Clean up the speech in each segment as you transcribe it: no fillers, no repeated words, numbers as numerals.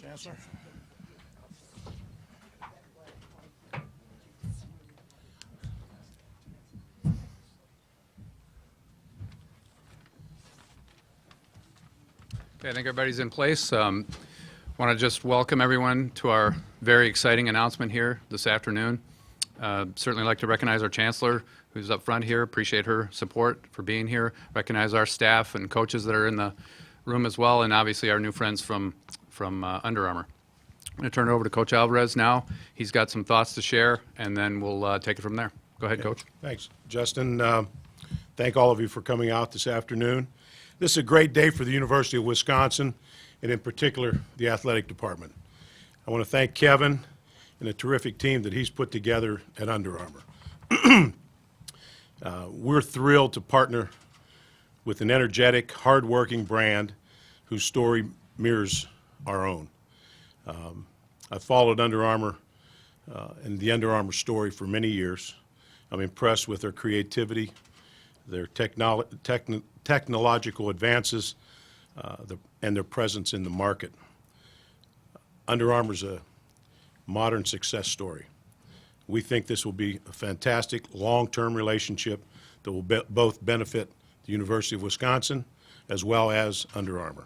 Chancellor. Okay, I think everybody's in place. Want to just welcome everyone to our very exciting announcement here this afternoon. Certainly like to recognize our Chancellor, who's up front here. Appreciate her support for being here. Recognize our staff and coaches that are in the room as well, and obviously our new friends from Under Armour. I'm going to turn it over to Coach Alvarez now. He's got some thoughts to share, and then we'll take it from there. Go ahead, Coach. Thanks, Justin. Thank all of you for coming out this afternoon. This is a great day for the University of Wisconsin, and in particular, the athletic department. I want to thank Kevin and a terrific team that he's put together at Under Armour. We're thrilled to partner with an energetic, hardworking brand whose story mirrors our own. I've followed Under Armour and the Under Armour story for many years. I'm impressed with their creativity, their technological advances, and their presence in the market. Under Armour's a modern success story. We think this will be a fantastic long-term relationship that will both benefit the University of Wisconsin as well as Under Armour.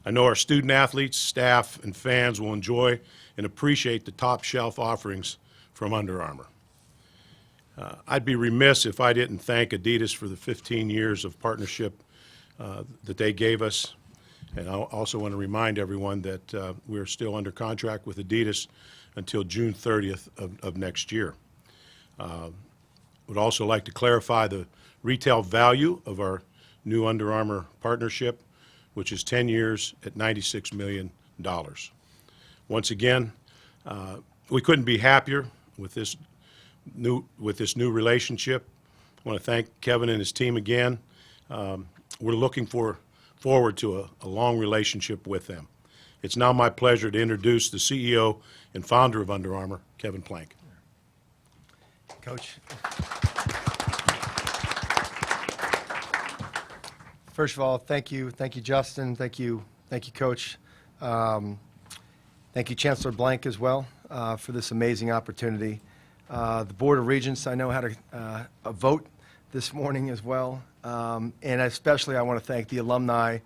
I know our student athletes, staff, and fans will enjoy and appreciate the top shelf offerings from Under Armour. I'd be remiss if I didn't thank Adidas for the 15 years of partnership that they gave us. And I also want to remind everyone that we're still under contract with Adidas until June 30th of next year. Would also like to clarify the retail value of our new Under Armour partnership, which is 10 years at $96 million. Once again, we couldn't be happier with this new relationship. I want to thank Kevin and his team again. We're looking forward to a long relationship with them. It's now my pleasure to introduce the CEO and founder of Under Armour, Kevin Plank. Coach. First of all, thank you, Justin. Thank you, Coach. Thank you, Chancellor Blank, as well, for this amazing opportunity. The Board of Regents, I know, had a vote this morning as well, and especially I want to thank the alumni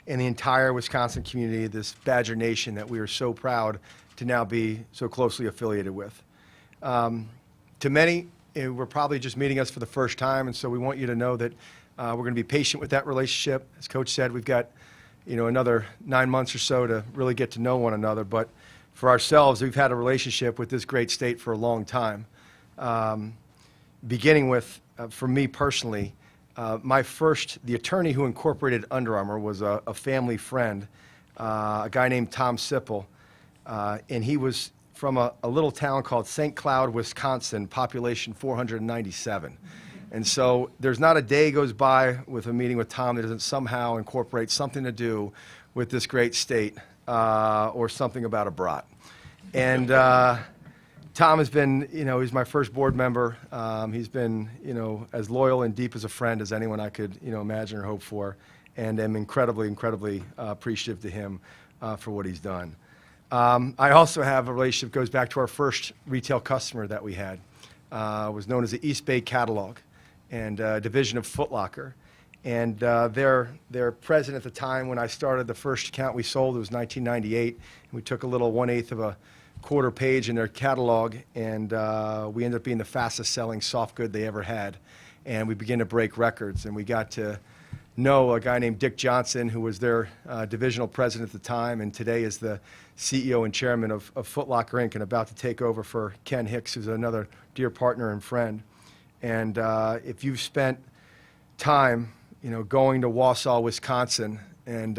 and the entire Wisconsin community, this Badger Nation that we are so proud to now be so closely affiliated with. To many, we're probably just meeting us for the first time, and so we want you to know that we're going to be patient with that relationship. As Coach said, we've got another 9 months or so to really get to know one another, but for ourselves, we've had a relationship with this great state for a long time. Beginning with, for me personally, the attorney who incorporated Under Armour was a family friend, a guy named Tom Sipple, and he was from a little town called St. Cloud, Wisconsin, population 497. And so there's not a day goes by with a meeting with Tom that doesn't somehow incorporate something to do with this great state or something about a brat. And Tom has been, he's my first board member. He's been, as loyal and deep as a friend as anyone I could, imagine or hope for. And I'm incredibly, incredibly appreciative to him for what he's done. I also have a relationship that goes back to our first retail customer that we had. It was known as the East Bay Catalog and division of Foot Locker. And their president at the time when I started, the first account we sold, it was 1998. And we took a little 1/8 of a quarter page in their catalog, and we ended up being the fastest selling soft good they ever had. And we began to break records, and we got to know a guy named Dick Johnson, who was their divisional president at the time, and today is the CEO and chairman of Foot Locker Inc., and about to take over for Ken Hicks, who's another dear partner and friend. And if you've spent time, going to Wausau, Wisconsin, and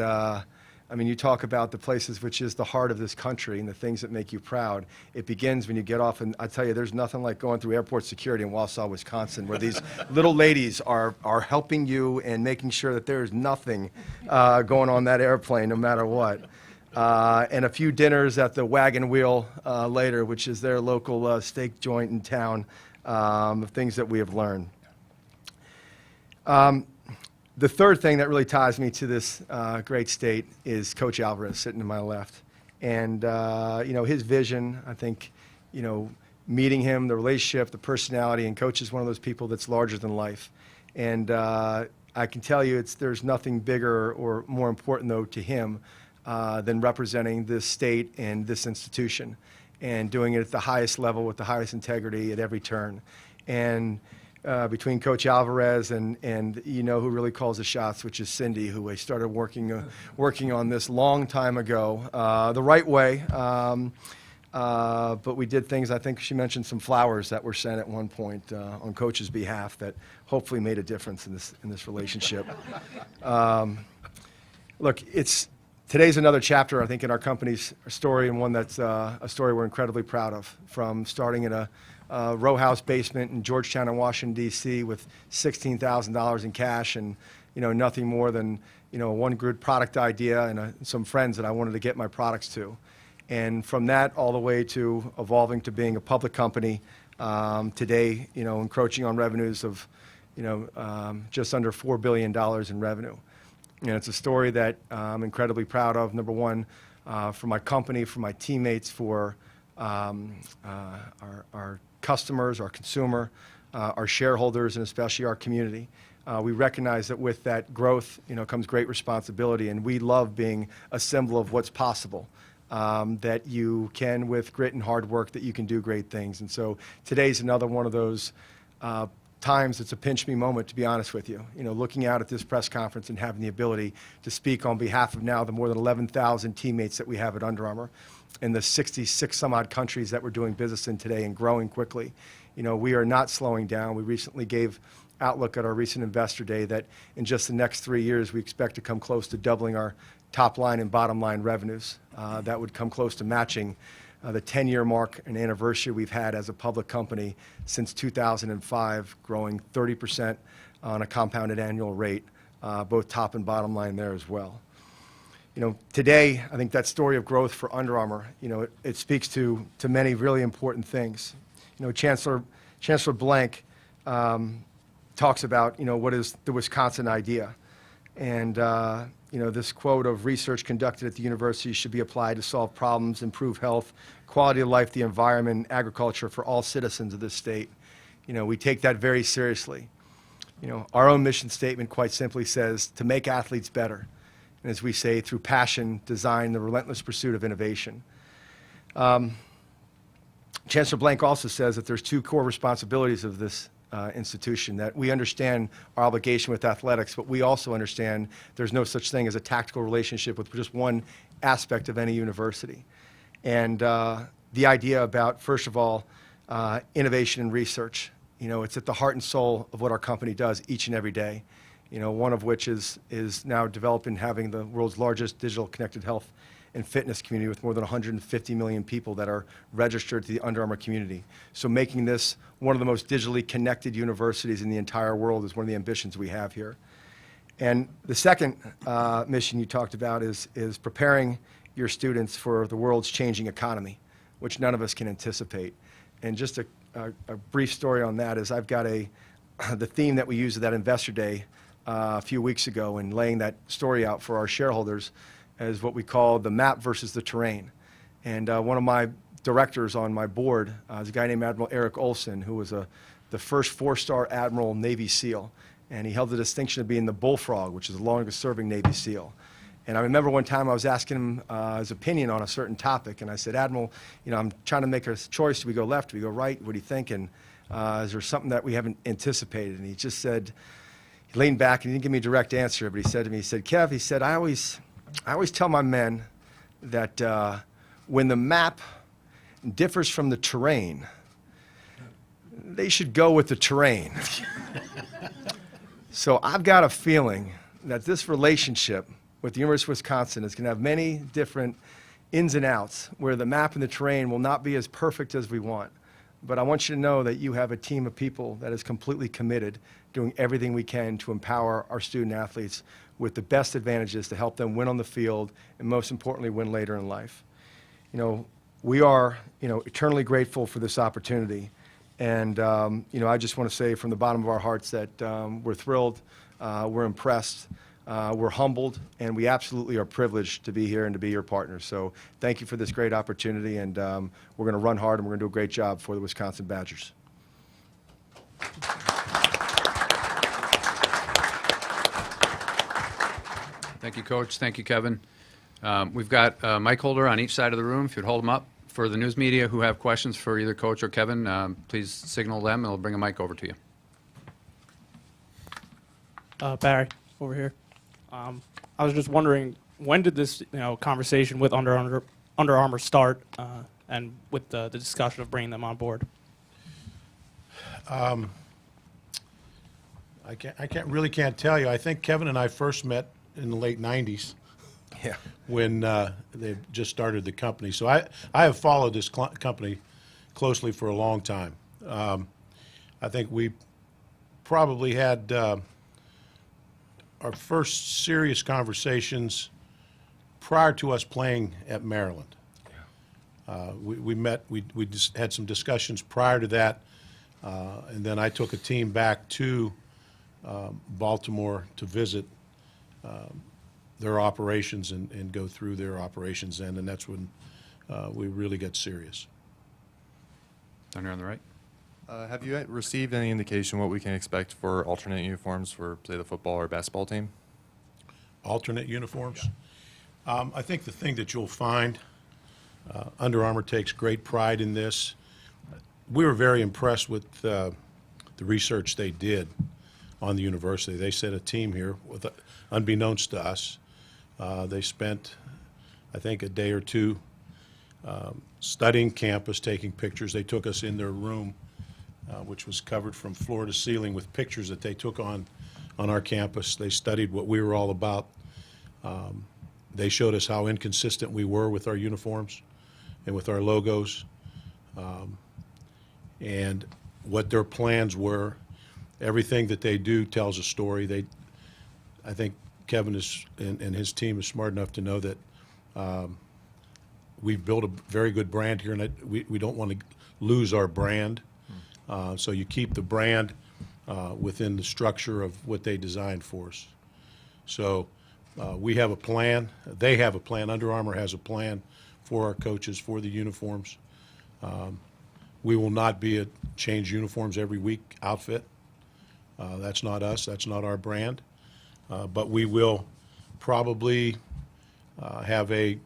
you talk about the places which is the heart of this country and the things that make you proud. It begins when you get off, and I tell you, there's nothing like going through airport security in Wausau, Wisconsin, where these little ladies are helping you and making sure that there is nothing going on that airplane, no matter what. And a few dinners at the Wagon Wheel later, which is their local steak joint in town, of things that we have learned. The third thing that really ties me to this great state is Coach Alvarez sitting to my left. And, his vision, I think, meeting him, the relationship, the personality, and Coach is one of those people that's larger than life. And I can tell you there's nothing bigger or more important, though, to him than representing this state and this institution and doing it at the highest level with the highest integrity at every turn. And between Coach Alvarez and who really calls the shots, which is Cindy, who I started working on this long time ago, the right way. But we did things, I think she mentioned some flowers that were sent at one point on Coach's behalf that hopefully made a difference in this relationship. Look, today's another chapter, I think, in our company's story, and one that's a story we're incredibly proud of. From starting in a row house basement in Georgetown and Washington, D.C. with $16,000 in cash and, nothing more than, one good product idea and some friends that I wanted to get my products to. And from that all the way to evolving to being a public company today, encroaching on revenues of, just under $4 billion in revenue. And it's a story that I'm incredibly proud of, number one, for my company, for my teammates, for our customers, our consumer, our shareholders, and especially our community. We recognize that with that growth, comes great responsibility, and we love being a symbol of what's possible. That you can, with grit and hard work, that you can do great things. And so today's another one of those times it's a pinch me moment, to be honest with you. Looking out at this press conference and having the ability to speak on behalf of now the more than 11,000 teammates that we have at Under Armour in the 66 some odd countries that we're doing business in today and growing quickly. We are not slowing down. We recently gave outlook at our recent investor day that in just the next 3 years, we expect to come close to doubling our top line and bottom line revenues. That would come close to matching the 10-year mark and anniversary we've had as a public company since 2005, growing 30% on a compounded annual rate, both top and bottom line there as well. Today, I think that story of growth for Under Armour, it speaks to many really important things. Chancellor Blank talks about, what is the Wisconsin idea. And, this quote of research conducted at the university should be applied to solve problems, improve health, quality of life, the environment, agriculture for all citizens of this state. We take that very seriously. Our own mission statement quite simply says to make athletes better. And as we say, through passion, design, the relentless pursuit of innovation. Chancellor Blank also says that there's two core responsibilities of this institution, that we understand our obligation with athletics, but we also understand there's no such thing as a tactical relationship with just one aspect of any university. And the idea about, first of all, innovation and research. It's at the heart and soul of what our company does each and every day. One of which is now developing, having the world's largest digital connected health and fitness community with more than 150 million people that are registered to the Under Armour community. So making this one of the most digitally connected universities in the entire world is one of the ambitions we have here. And the second mission you talked about is preparing your students for the world's changing economy, which none of us can anticipate. And just a brief story on that is I've got the theme that we used at that investor day a few weeks ago, and laying that story out for our shareholders as what we call the map versus the terrain. And one of my directors on my board is a guy named Admiral Eric Olson, who was the first 4-star Admiral Navy SEAL. And he held the distinction of being the Bullfrog, which is the longest serving Navy SEAL. And I remember one time I was asking him his opinion on a certain topic, and I said, Admiral, I'm trying to make a choice. Do we go left? Do we go right? What do you think? And is there something that we haven't anticipated? And he just said, he leaned back and he didn't give me a direct answer, but he said to me, he said, Kev, he said, I always tell my men that when the map differs from the terrain, they should go with the terrain. So I've got a feeling that this relationship with the University of Wisconsin is going to have many different ins and outs, where the map and the terrain will not be as perfect as we want. But I want you to know that you have a team of people that is completely committed, doing everything we can to empower our student athletes with the best advantages to help them win on the field and, most importantly, win later in life. We are, eternally grateful for this opportunity. And, I just want to say from the bottom of our hearts that we're thrilled, we're impressed We're humbled, and we absolutely are privileged to be here and to be your partners. So thank you for this great opportunity, and we're going to run hard, and we're going to do a great job for the Wisconsin Badgers. Thank you, Coach. Thank you, Kevin. We've got a mic holder on each side of the room. If you'd hold them up. For the news media who have questions for either Coach or Kevin, please signal them, and they'll bring a mic over to you. Barry, over here. I was just wondering, when did this conversation with Under Armour start, and with the discussion of bringing them on board? I can't tell you. I think Kevin and I first met in the late 90s. Yeah. When they just started the company. So I have followed this company closely for a long time. I think we probably had our first serious conversations prior to us playing at Maryland. We met, we just had some discussions prior to that, and then I took a team back to Baltimore to visit their operations and go through their operations then, and that's when we really got serious. Down here on the right. Have you received any indication what we can expect for alternate uniforms for, say, the football or basketball team? Alternate uniforms? I think the thing that you'll find, Under Armour takes great pride in this. We were very impressed with the research they did on the university. They set a team here, unbeknownst to us. They spent, I think, a day or two studying campus, taking pictures. They took us in their room, which was covered from floor to ceiling with pictures that they took on our campus. They studied what we were all about. They showed us how inconsistent we were with our uniforms and with our logos, and what their plans were. Everything that they do tells a story. I think Kevin and his team is smart enough to know that we've built a very good brand here, and we don't want to lose our brand. So you keep the brand within the structure of what they designed for us. So we have a plan. They have a plan. Under Armour has a plan for our coaches, for the uniforms. We will not be a change uniforms every week outfit. That's not us. That's not our brand. But we will probably have a,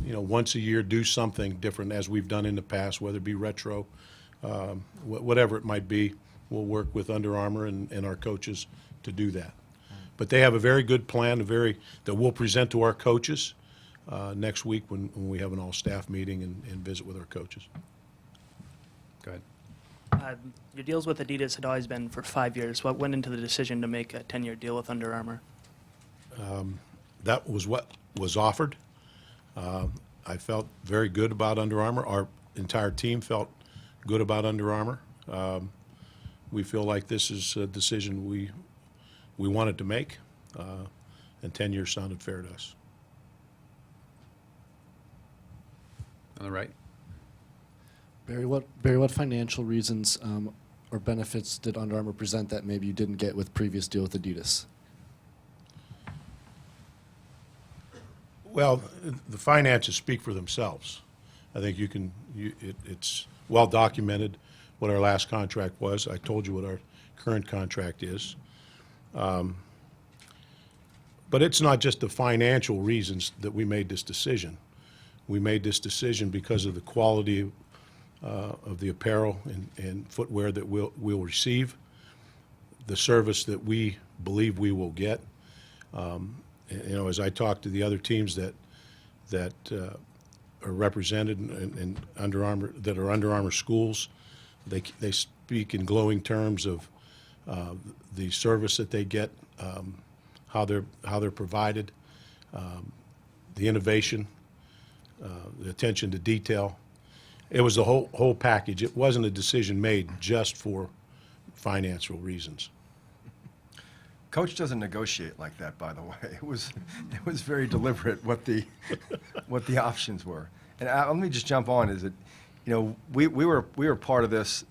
once a year do something different as we've done in the past, whether it be retro, whatever it might be. We'll work with Under Armour and our coaches to do that. But they have a very good plan, that we'll present to our coaches next week when we have an all-staff meeting and visit with our coaches. Go ahead. Your deals with Adidas had always been for 5 years. What went into the decision to make a 10-year deal with Under Armour? That was what was offered. I felt very good about Under Armour. Our entire team felt good about Under Armour. We feel like this is a decision we wanted to make, and 10 years sounded fair to us. On the right. Barry, what financial reasons or benefits did Under Armour present that maybe you didn't get with previous deal with Adidas? Well, the finances speak for themselves. I think it's well documented what our last contract was. I told you what our current contract is. But it's not just the financial reasons that we made this decision. We made this decision because of the quality of the apparel and footwear that we'll receive, the service that we believe we will get. As I talk to the other teams that are represented in Under Armour, that are Under Armour schools, they speak in glowing terms of the service that they get, how they're provided, the innovation, the attention to detail. It was the whole package. It wasn't a decision made just for financial reasons. Coach doesn't negotiate like that, by the way. It was very deliberate what the options were. And let me just jump on. Is that we were part of this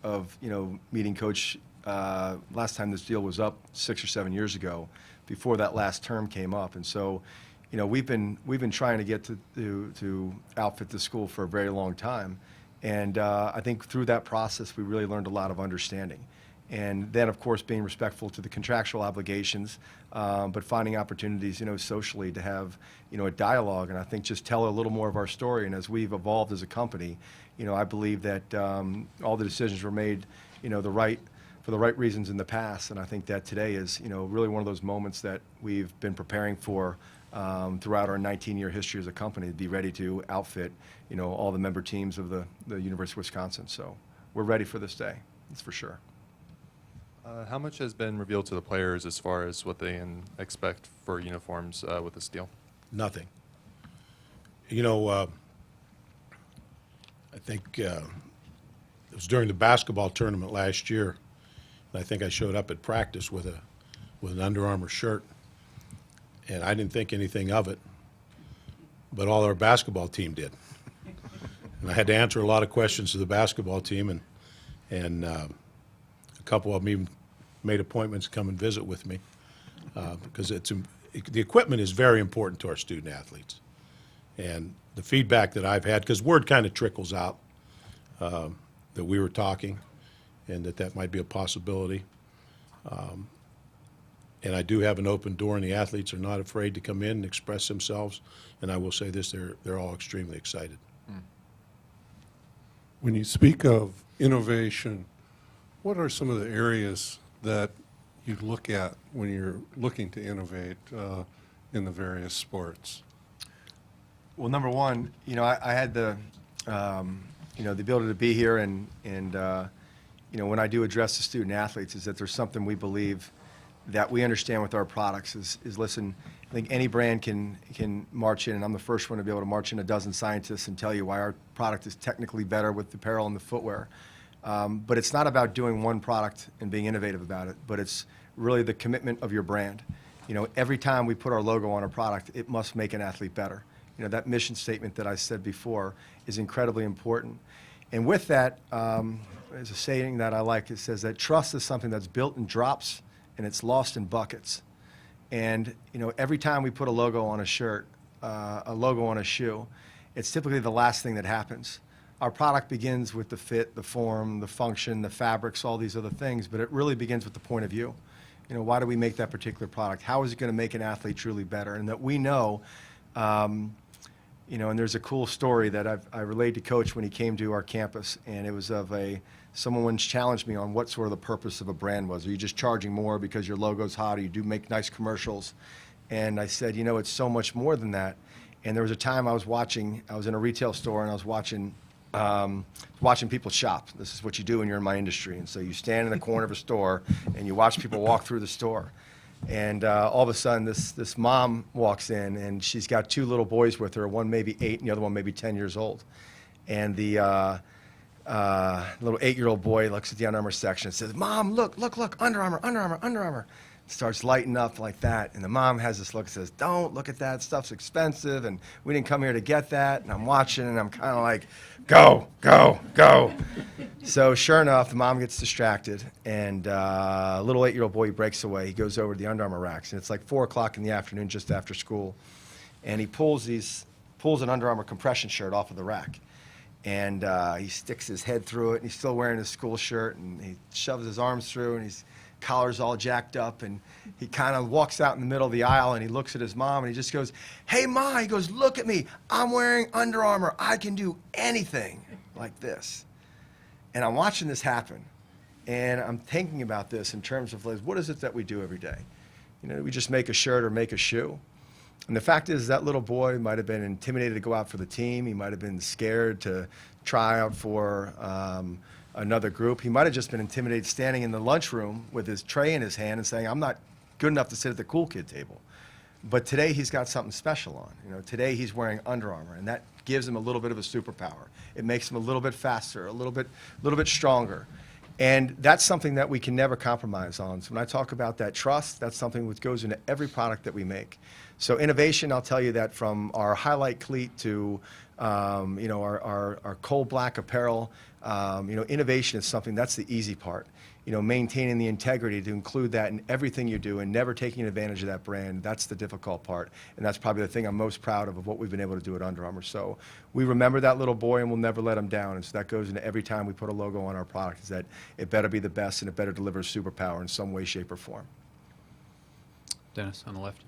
meeting Coach last time this deal was up 6 or 7 years ago. before that last term came up. And so, you know, we've been trying to get to outfit the school for a very long time. And I think through that process, we really learned a lot of understanding. And then, of course, being respectful to the contractual obligations, but finding opportunities, you know, socially to have, you know, a dialogue, and I think just tell a little more of our story. And as we've evolved as a company, you know, I believe that all the decisions were made, you know, for the right reasons in the past. And I think that today is, you know, really one of those moments that we've been preparing for throughout our 19-year history as a company, to be ready to outfit, you know, all the member teams of the University of Wisconsin. So we're ready for this day, that's for sure. How much has been revealed to the players as far as what they expect for uniforms with this deal? Nothing. You know, I think it was during the basketball tournament last year, and I think I showed up at practice with an Under Armour shirt, and I didn't think anything of it, but all our basketball team did. And I had to answer a lot of questions to the basketball team, and a couple of them even made appointments to come and visit with me, because the equipment is very important to our student athletes. And the feedback that I've had, because word kind of trickles out that we were talking and that might be a possibility. And I do have an open door, and the athletes are not afraid to come in and express themselves. And I will say this, they're all extremely excited. When you speak of innovation, what are some of the areas that you look at when you're looking to innovate in the various sports? Well, number one, you know, I had the, you know, the ability to be here, and you know, when I do address the student athletes, is that there's something we believe that we understand with our products is listen, I think any brand can march in, and I'm the first one to be able to march in a dozen scientists and tell you why our product is technically better with the apparel and the footwear. But it's not about doing one product and being innovative about it, but it's really the commitment of your brand. You know, every time we put our logo on a product, it must make an athlete better. You know, that mission statement that I said before is incredibly important. And with that, there's a saying that I like. It says that trust is something that's built in drops and it's lost in buckets. And, you know, every time we put a logo on a shirt, a logo on a shoe, it's typically the last thing that happens. Our product begins with the fit, the form, the function, the fabrics, all these other things, but it really begins with the point of view. You know, why do we make that particular product? How is it going to make an athlete truly better? And that we know, you know, and there's a cool story that I relayed to Coach when he came to our campus, and it was of someone once challenged me on what sort of the purpose of a brand was. Are you just charging more because your logo's hot, or you do make nice commercials? And I said, you know, it's so much more than that. And there was a time I was in a retail store, and I was watching people shop. This is what you do when you're in my industry. And so you stand in the corner of a store, and you watch people walk through the store. And all of a sudden, this mom walks in, and she's got two little boys with her, one maybe 8 and the other one maybe 10 years old. And the little 8-year-old boy looks at the Under Armour section and says, "Mom, look, Under Armour, Under Armour, Under Armour." Starts lighting up like that, and the mom has this look and says, "Don't look at that, stuff's expensive, and we didn't come here to get that." And I'm watching, and I'm kind of like, go, go, go. So sure enough, the mom gets distracted, and a little 8-year-old boy breaks away. He goes over to the Under Armour racks, and it's like 4 o'clock in the afternoon, just after school, and he pulls an Under Armour compression shirt off of the rack. And he sticks his head through it, and he's still wearing his school shirt, and he shoves his arms through, and his collar's all jacked up, and he kind of walks out in the middle of the aisle, and he looks at his mom, and he just goes, "Hey, Ma," he goes, "look at me. I'm wearing Under Armour. I can do anything like this." And I'm watching this happen, and I'm thinking about this in terms of, like, what is it that we do every day? You know, we just make a shirt or make a shoe. And the fact is, that little boy might have been intimidated to go out for the team. He might have been scared to try out for another group. He might have just been intimidated standing in the lunchroom with his tray in his hand and saying, "I'm not good enough to sit at the cool kid table." But today he's got something special on. You know, today he's wearing Under Armour, and that gives him a little bit of a superpower. It makes him a little bit faster, a little bit stronger. And that's something that we can never compromise on. So when I talk about that trust, that's something that goes into every product that we make. So innovation, I'll tell you that from our highlight cleat to you know, our coal black apparel, you know, innovation is something, that's the easy part. maintaining the integrity to include that in everything you do and never taking advantage of that brand, that's the difficult part. And that's probably the thing I'm most proud of what we've been able to do at Under Armour. So we remember that little boy and we'll never let him down. And so that goes into every time we put a logo on our product, is that it better be the best and it better deliver superpower in some way, shape, or form. Dennis, on the left.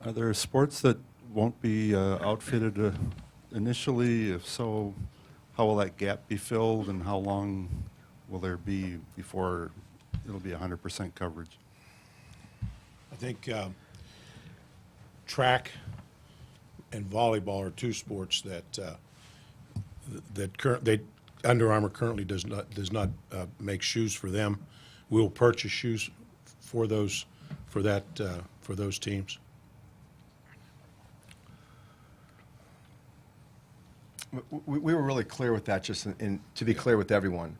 Are there sports that won't be outfitted initially? If so, how will that gap be filled, and how long will there be before it'll be 100% coverage? I think track and volleyball are two sports that Under Armour currently does not make shoes for them. We'll purchase shoes for those teams. We were really clear with that, just to be clear with everyone.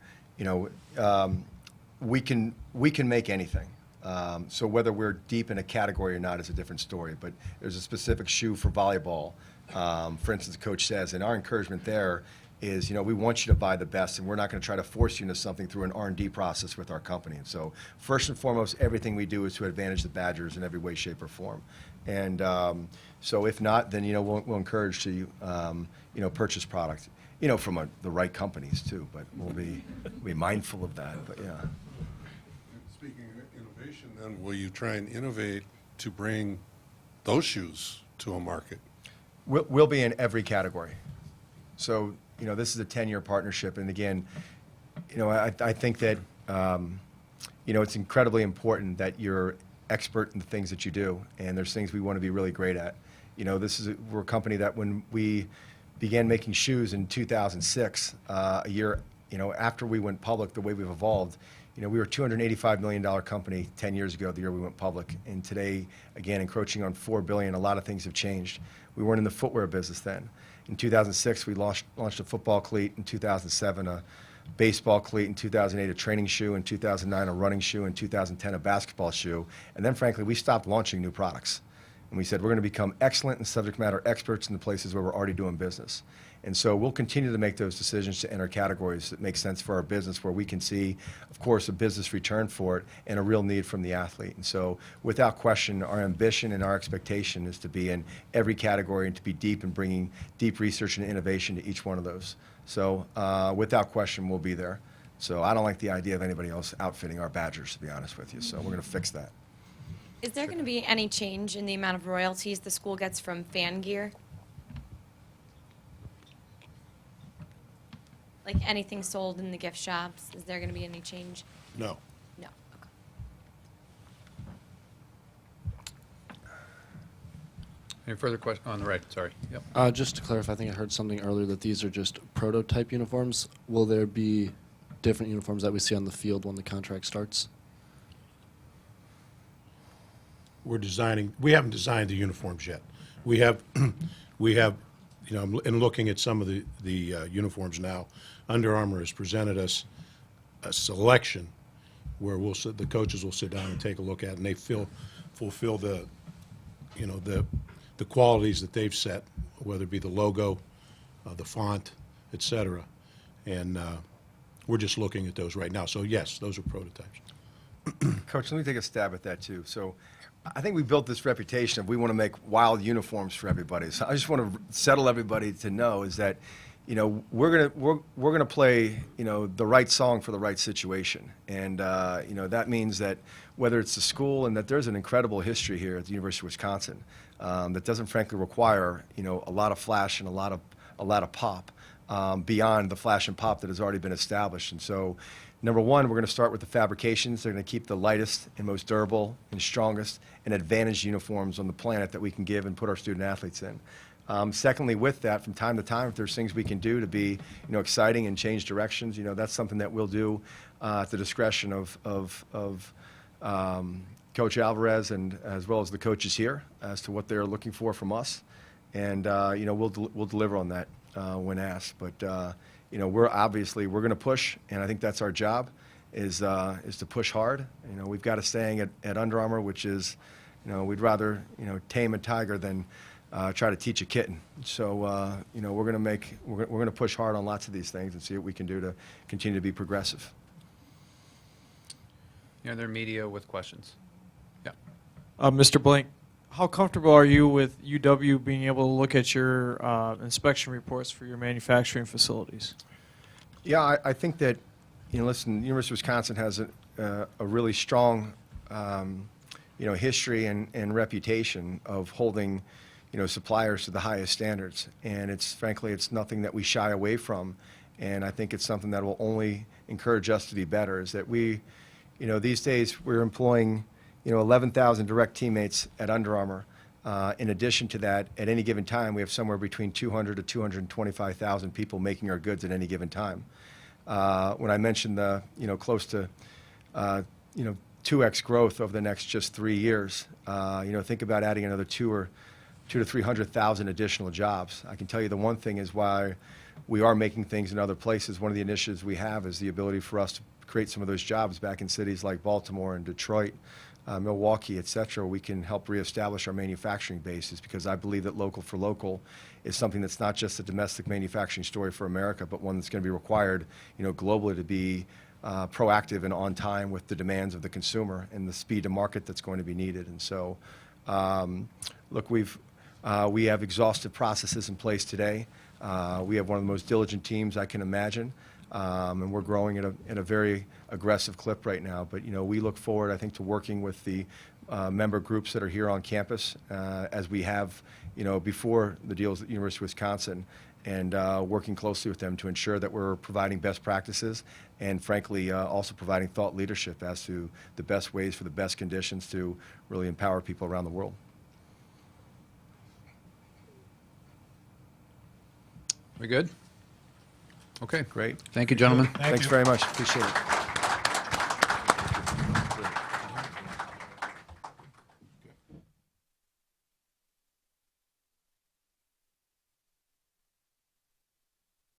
We can make anything. So whether we're deep in a category or not is a different story. But there's a specific shoe for volleyball, for instance, Coach says, and our encouragement there is, we want you to buy the best, and we're not going to try to force you into something through an R&D process with our company. And so first and foremost, everything we do is to advantage the Badgers in every way, shape, or form. And so if not, then, we'll encourage to, purchase product, from the right companies too, but we'll be mindful of that, but yeah. Speaking of innovation, then, will you try and innovate to bring those shoes to a market? We'll be in every category. So, this is a 10-year partnership, and again, I think that, it's incredibly important that you're expert in the things that you do, and there's things we want to be really great at. We're a company that when we began making shoes in 2006, a year, after we went public, the way we've evolved, we were a $285 million company 10 years ago, the year we went public. And today, again, encroaching on $4 billion, a lot of things have changed. We weren't in the footwear business then. In 2006, we launched a football cleat. In 2007, a baseball cleat. In 2008, a training shoe. In 2009, a running shoe. In 2010, a basketball shoe. And then, frankly, we stopped launching new products. And we said we're going to become excellent and subject matter experts in the places where we're already doing business. And so we'll continue to make those decisions to enter categories that make sense for our business, where we can see, of course, a business return for it and a real need from the athlete. And so without question, our ambition and our expectation is to be in every category and to be deep in bringing deep research and innovation to each one of those. So without question, we'll be there. So I don't like the idea of anybody else outfitting our Badgers, to be honest with you. So we're going to fix that. Is there going to be any change in the amount of royalties the school gets from fan gear? Like anything sold in the gift shops, is there going to be any change? No. No. Okay. Any further questions? On the right, sorry. Yep. Just to clarify, I think I heard something earlier that these are just prototype uniforms. Will there be different uniforms that we see on the field when the contract starts? We haven't designed the uniforms yet. We have, in looking at some of the uniforms now, Under Armour has presented us a selection where the coaches will sit down and take a look at, and they fulfill the qualities that they've set, whether it be the logo, the font, et cetera. And we're just looking at those right now. So yes, those are prototypes. Coach, let me take a stab at that too. So I think we built this reputation of we want to make wild uniforms for everybody. So I just want to settle everybody to know is that, we're gonna play, the right song for the right situation. And, that means that whether it's the school, and that there's an incredible history here at the University of Wisconsin that doesn't frankly require, a lot of flash and a lot of pop beyond the flash and pop that has already been established. And so, number one, we're going to start with the fabrications. They're going to keep the lightest and most durable and strongest and advantaged uniforms on the planet that we can give and put our student athletes in. Secondly, with that, from time to time, if there's things we can do to be, exciting and change directions, that's something that we'll do at the discretion of Coach Alvarez and as well as the coaches here as to what they're looking for from us. And, we'll deliver on that when asked. But, we're going to push, and I think that's our job, is to push hard. We've got a saying at Under Armour, which is, we'd rather, tame a tiger than try to teach a kitten. So, we're going to push hard on lots of these things and see what we can do to continue to be progressive. Any other media with questions? Yeah. Mr. Blank, how comfortable are you with UW being able to look at your inspection reports for your manufacturing facilities? Yeah, I think that, listen, University of Wisconsin has a really strong, history and reputation of holding, suppliers to the highest standards. And frankly, it's nothing that we shy away from. And I think it's something that will only encourage us to be better, is that we, these days we're employing, 11,000 direct teammates at Under Armour. In addition to that, at any given time, we have somewhere between 200 to 225,000 people making our goods at any given time. When I mentioned the, close to, 2x growth over the next just 3 years, think about adding another 200 to 300,000 additional jobs. I can tell you the one thing is why we are making things in other places. One of the initiatives we have is the ability for us to create some of those jobs back in cities like Baltimore and Detroit, Milwaukee, et cetera. We can help reestablish our manufacturing bases, because I believe that local for local is something that's not just a domestic manufacturing story for America, but one that's going to be required, globally, to be proactive and on time with the demands of the consumer and the speed to market that's going to be needed. And so, look, we have exhaustive processes in place today. We have one of the most diligent teams I can imagine, and we're growing at a very aggressive clip right now. But we look forward, I think, to working with the member groups that are here on campus, as we have, before the deals at the University of Wisconsin, and working closely with them to ensure that we're providing best practices and, frankly, also providing thought leadership as to the best ways for the best conditions to really empower people around the world. We good? Okay. Great. Thank you, gentlemen. Thanks very much. Appreciate it.